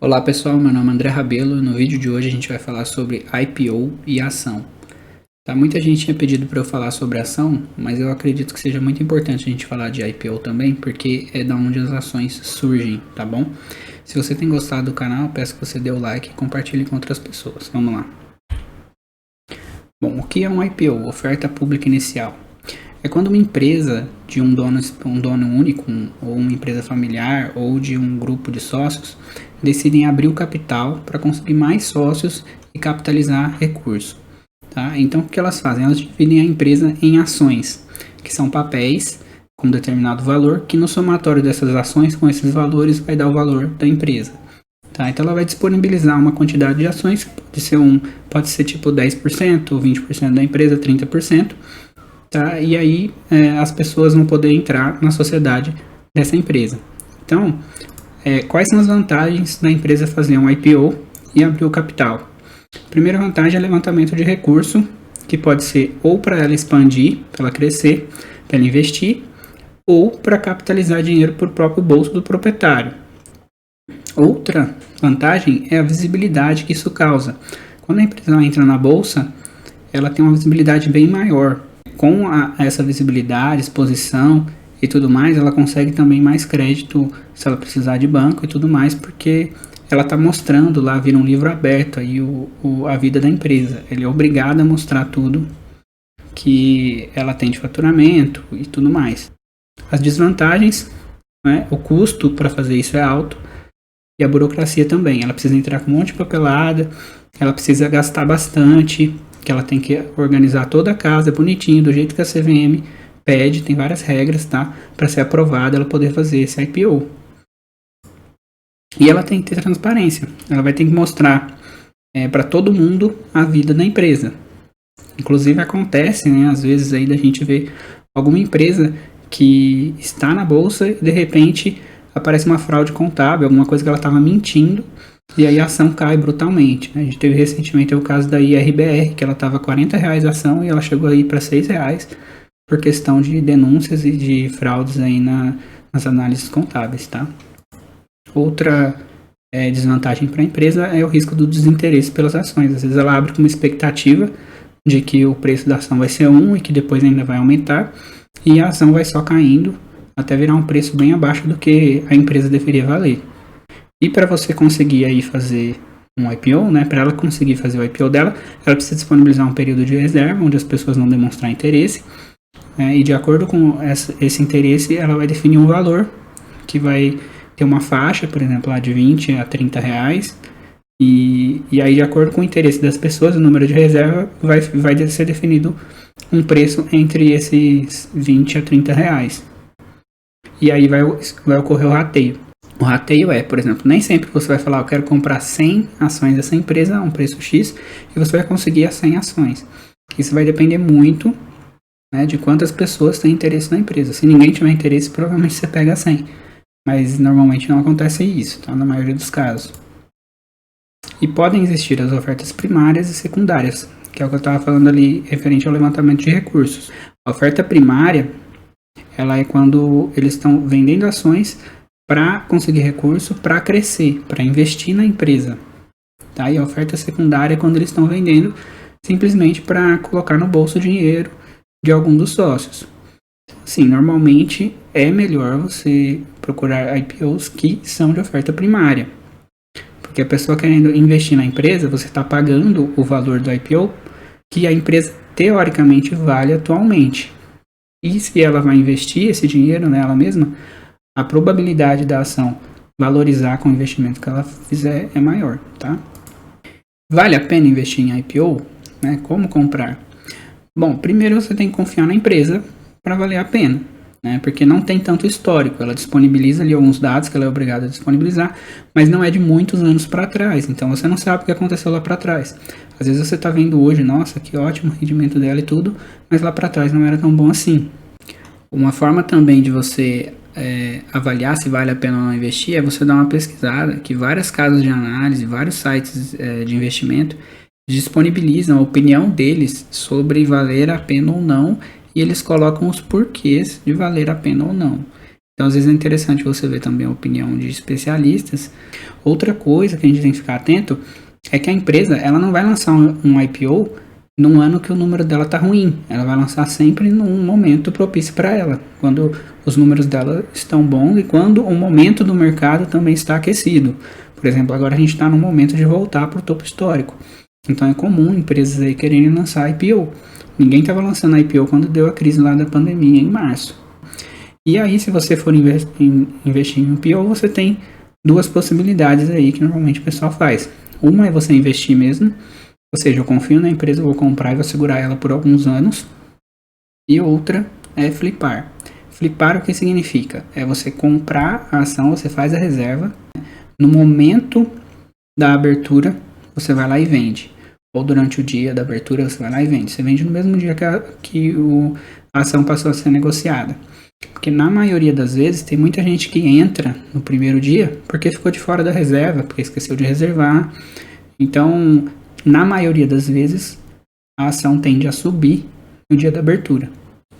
Olá pessoal, meu nome é André Rabelo e no vídeo de hoje a gente vai falar sobre IPO e ação. Muita gente tinha pedido para eu falar sobre ação, mas eu acredito que seja muito importante a gente falar de IPO também, porque é da onde as ações surgem, tá bom? Se você tem gostado do canal, peço que você dê o like e compartilhe com outras pessoas. Vamos lá. Bom, o que é um IPO? Oferta pública inicial. É quando uma empresa de um dono único, ou uma empresa familiar, ou de um grupo de sócios, decidem abrir o capital para conseguir mais sócios e capitalizar recursos. Tá? Então, o que elas fazem? Elas dividem a empresa em ações, que são papéis com determinado valor, que no somatório dessas ações, com esses valores, vai dar o valor da empresa. Tá? Então, ela vai disponibilizar uma quantidade de ações, pode ser tipo 10%, 20% da empresa, 30%. Tá? E aí as pessoas vão poder entrar na sociedade dessa empresa. Então, quais são as vantagens da empresa fazer um IPO e abrir o capital? A primeira vantagem é levantamento de recurso, que pode ser ou para ela expandir, para ela crescer, para ela investir, ou para capitalizar dinheiro para o próprio bolso do proprietário. Outra vantagem é a visibilidade que isso causa. Quando a empresa entra na bolsa, ela tem uma visibilidade bem maior. Com essa visibilidade, exposição e tudo mais, ela consegue também mais crédito se ela precisar de banco e tudo mais, porque ela está mostrando lá, vira um livro aberto aí a vida da empresa. Ele é obrigado a mostrar tudo que ela tem de faturamento e tudo mais. As desvantagens, né, o custo para fazer isso é alto e a burocracia também. Ela precisa entrar com um monte de papelada, ela precisa gastar bastante, que ela tem que organizar toda a casa bonitinho, do jeito que a CVM pede, tem várias regras, tá? Para ser aprovada, ela poder fazer esse IPO. E ela tem que ter transparência, ela vai ter que mostrar para todo mundo a vida da empresa. Inclusive acontece, né, às vezes aí da gente ver alguma empresa que está na bolsa e de repente aparece uma fraude contábil, alguma coisa que ela estava mentindo, e aí a ação cai brutalmente. A gente teve recentemente o caso da IRBR, que ela estava R$40 a ação e ela chegou aí para R$6 por questão de denúncias e de fraudes aí nas análises contábeis, tá? Outra desvantagem para a empresa é o risco do desinteresse pelas ações. Às vezes ela abre com uma expectativa de que o preço da ação vai ser 1 e que depois ainda vai aumentar, e a ação vai só caindo até virar um preço bem abaixo do que a empresa deveria valer. E para você conseguir aí fazer um IPO, né, para ela conseguir fazer o IPO dela, ela precisa disponibilizar um período de reserva, onde as pessoas não demonstrar interesse, e de acordo com esse interesse, ela vai definir um valor, que vai ter uma faixa, por exemplo, lá de R$20 a R$30, e aí de acordo com o interesse das pessoas, o número de reserva, vai ser definido um preço entre esses R$20 a R$30. E aí vai ocorrer o rateio. O rateio por exemplo, nem sempre você vai falar, eu quero comprar 100 ações dessa empresa a um preço X, e você vai conseguir as 100 ações. Isso vai depender muito, né, de quantas pessoas têm interesse na empresa. Se ninguém tiver interesse, provavelmente você pega 100. Mas normalmente não acontece isso, tá? Na maioria dos casos. E podem existir as ofertas primárias e secundárias, que é o que eu estava falando ali, referente ao levantamento de recursos. A oferta primária, ela é quando eles estão vendendo ações para conseguir recurso, para crescer, para investir na empresa. Tá? E a oferta secundária é quando eles estão vendendo simplesmente para colocar no bolso dinheiro de algum dos sócios. Sim, normalmente é melhor você procurar IPOs que são de oferta primária. Porque a pessoa querendo investir na empresa, você está pagando o valor do IPO que a empresa teoricamente vale atualmente. E se ela vai investir esse dinheiro nela mesma, a probabilidade da ação valorizar com o investimento que ela fizer é maior, tá? Vale a pena investir em IPO? Né? Como comprar? Bom, primeiro você tem que confiar na empresa para valer a pena, né? Porque não tem tanto histórico. Ela disponibiliza ali alguns dados que ela é obrigada a disponibilizar, mas não é de muitos anos para trás, então você não sabe o que aconteceu lá para trás. Às vezes você está vendo hoje, nossa, que ótimo o rendimento dela e tudo, mas lá para trás não era tão bom assim. Uma forma também de você avaliar se vale a pena ou não investir é você dar uma pesquisada, que várias casas de análise, vários sites de investimento disponibilizam a opinião deles sobre valer a pena ou não, e eles colocam os porquês de valer a pena ou não. Então, às vezes é interessante você ver também a opinião de especialistas. Outra coisa que a gente tem que ficar atento é que a empresa, ela não vai lançar um IPO num ano que o número dela tá ruim. Ela vai lançar sempre num momento propício para ela, quando os números dela estão bons e quando o momento do mercado também está aquecido. Por exemplo, agora a gente está no momento de voltar para o topo histórico. Então é comum empresas aí quererem lançar IPO. Ninguém estava lançando IPO quando deu a crise lá da pandemia em março. E aí, se você for investir em IPO, você tem duas possibilidades aí que normalmente o pessoal faz. Uma é você investir mesmo, ou seja, eu confio na empresa, vou comprar e vou segurar ela por alguns anos. E outra é flipar. Flipar o que significa? É você comprar a ação, você faz a reserva, no momento da abertura você vai lá e vende. Ou durante o dia da abertura você vai lá e vende. Você vende no mesmo dia que a ação passou a ser negociada. Porque na maioria das vezes tem muita gente que entra no primeiro dia porque ficou de fora da reserva, porque esqueceu de reservar. Então, na maioria das vezes, a ação tende a subir no dia da abertura.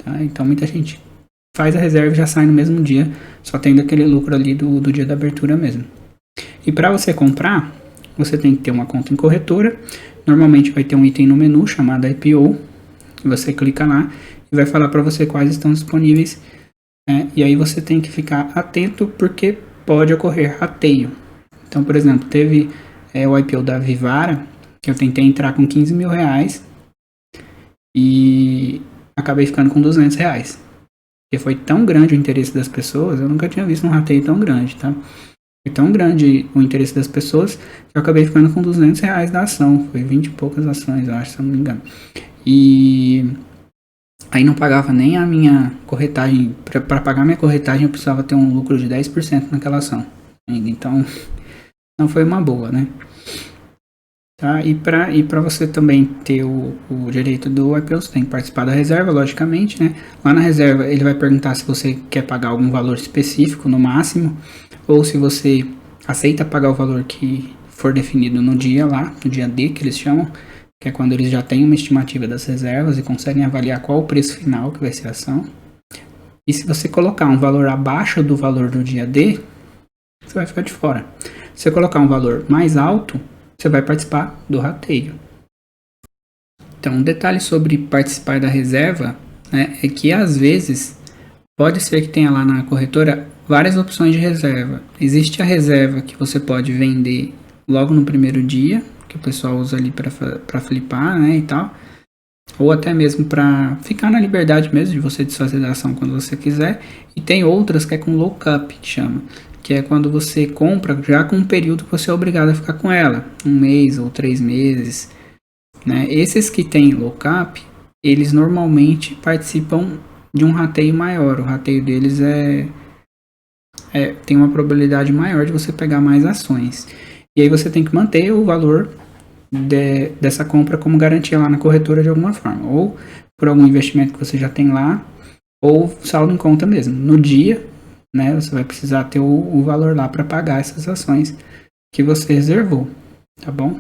Tá? Então, muita gente faz a reserva e já sai no mesmo dia, só tendo aquele lucro ali do dia da abertura mesmo. E para você comprar, você tem que ter uma conta em corretora. Normalmente vai ter um item no menu chamado IPO. Você clica lá e vai falar para você quais estão disponíveis. E aí você tem que ficar atento porque pode ocorrer rateio. Então, por exemplo, teve o IPO da Vivara, que eu tentei entrar com 15 mil reais e acabei ficando com 200 reais. Porque foi tão grande o interesse das pessoas, eu nunca tinha visto um rateio tão grande, tá? Foi tão grande o interesse das pessoas que eu acabei ficando com 200 reais da ação. Foi 20 e poucas ações, eu acho, se eu não me engano. E aí não pagava nem a minha corretagem. Para pagar minha corretagem eu precisava ter um lucro de 10% naquela ação. Então não foi uma boa, né? Tá? E para você também ter o direito do IPO, você tem que participar da reserva, logicamente, né? Lá na reserva ele vai perguntar se você quer pagar algum valor específico no máximo, ou se você aceita pagar o valor que for definido no dia lá, no dia D que eles chamam, que é quando eles já têm uma estimativa das reservas e conseguem avaliar qual o preço final que vai ser a ação. E se você colocar um valor abaixo do valor do dia D, você vai ficar de fora. Se você colocar um valor mais alto, você vai participar do rateio. Então, um detalhe sobre participar da reserva, né, é que às vezes pode ser que tenha lá na corretora várias opções de reserva. Existe a reserva que você pode vender logo no primeiro dia, que o pessoal usa ali para flipar, né, e tal. Ou até mesmo para ficar na liberdade mesmo de você desfazer da ação quando você quiser. E tem outras que é com lock-up, que chama. Que é quando você compra já com um período que você é obrigado a ficar com ela. 1 mês ou 3 meses. Né? Esses que tem lock-up, eles normalmente participam de um rateio maior. O rateio deles tem uma probabilidade maior de você pegar mais ações. E aí você tem que manter o valor dessa compra como garantia lá na corretora de alguma forma. Ou por algum investimento que você já tem lá, ou saldo em conta mesmo. No dia, né, você vai precisar ter o valor lá para pagar essas ações que você reservou, tá bom?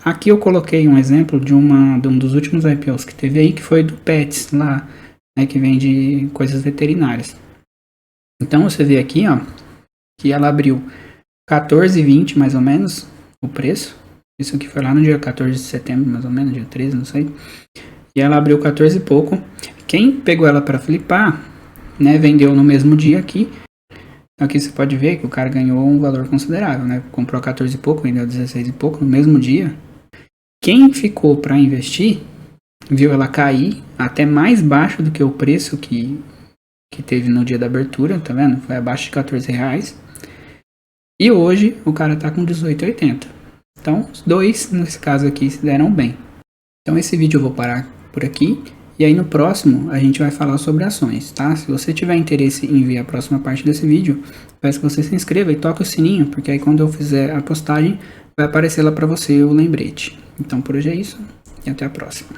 Aqui eu coloquei um exemplo de um dos últimos IPOs que teve aí, que foi do Pets lá, né, que vende coisas veterinárias. Então você vê aqui, ó, que ela abriu 14,20 mais ou menos o preço. Isso aqui foi lá no dia 14 de setembro, mais ou menos, dia 13, não sei. E ela abriu 14 e pouco. Quem pegou ela para flipar, né, vendeu no mesmo dia aqui. Aqui você pode ver que o cara ganhou um valor considerável, né? Comprou 14 e pouco, vendeu 16 e pouco no mesmo dia. Quem ficou para investir, viu ela cair até mais baixo do que o preço que teve no dia da abertura, tá vendo? Foi abaixo de 14 reais. E hoje o cara tá com 18,80. Então, os dois, nesse caso aqui, se deram bem. Então, esse vídeo eu vou parar por aqui. E aí, no próximo, a gente vai falar sobre ações, tá? Se você tiver interesse em ver a próxima parte desse vídeo, peço que você se inscreva e toque o sininho, porque aí quando eu fizer a postagem, vai aparecer lá para você o lembrete. Então, por hoje é isso e até a próxima.